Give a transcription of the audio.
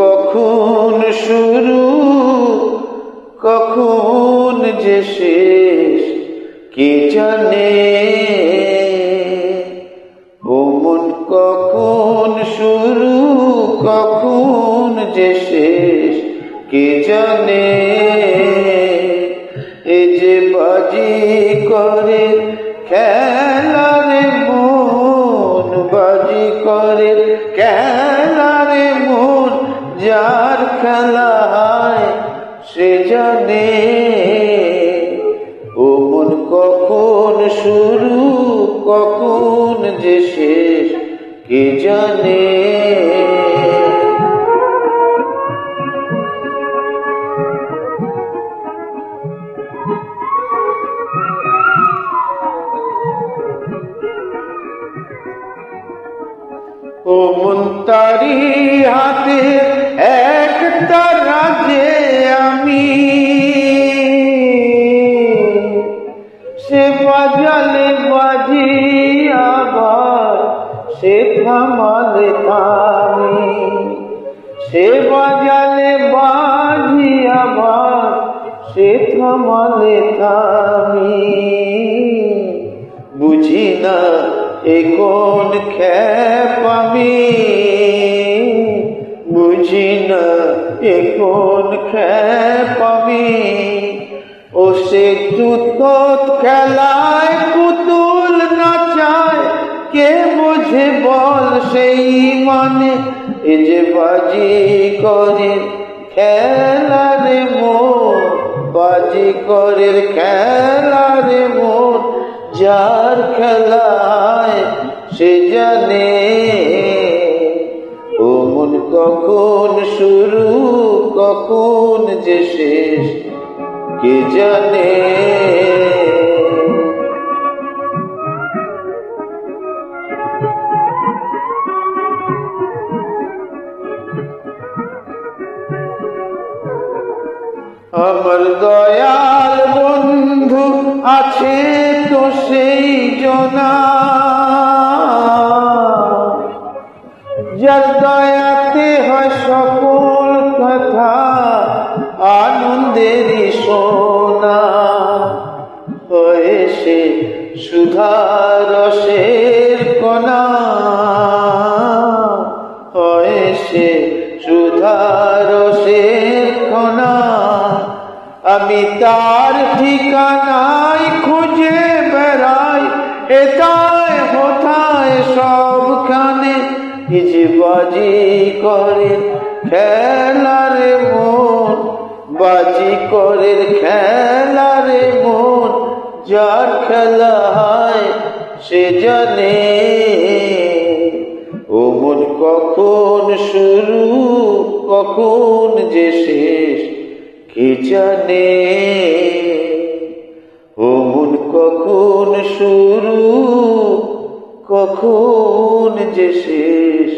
কখন শুরু কখন যে শেষ কে জানে। ও মন কখন শুরু কখন যে শেষ কে জানে। এ যে বাজি করে খেলারে মন, বাজি করে খেলারে মন, যার খেলা হয় সে জানে। ও মন কখন শুরু কখন যে শেষ কে জানে। ও মন তারি হাতে একটা রাজে আমি, সে বাজালে বাজি আবার সে থামালে থামি। সে বাজালে বাজি আবার সে থামালে থামি। বুঝি না এ কোন খ্যাপামি, বুঝি না এ কোন খ্যাপামি। ও সে জুতোত খেলায় পুতুল নাচায়, কে বোঝে বল সেই মানে। এ যে বাজি করে খেলারে মন, বাজি করে খেলারে মন, যার খেলায় সে জানে। ও মন কখন শুরু কখন যে শেষ কে জানে। আমার দয়াল বন্ধু আছে তো সেই জনা, যার দয়াতে হয় সকল কথা আনন্দেরই সোনা। হয়েছে সুধারসের কণা, হয়েছে সুধারসের কণা। আমি তার ঠিকানায় খুঁজে বেড়াই, এটায় হোথায় সবখানে। এই যে বাজি করে খেলারে মন, বাজি করে খেলারে মন, যার খেলা হয় সে জানে। ও মন কখন শুরু কখন যে শেষ কে জানে। ও মন কখন শুরু কখন যে শেষ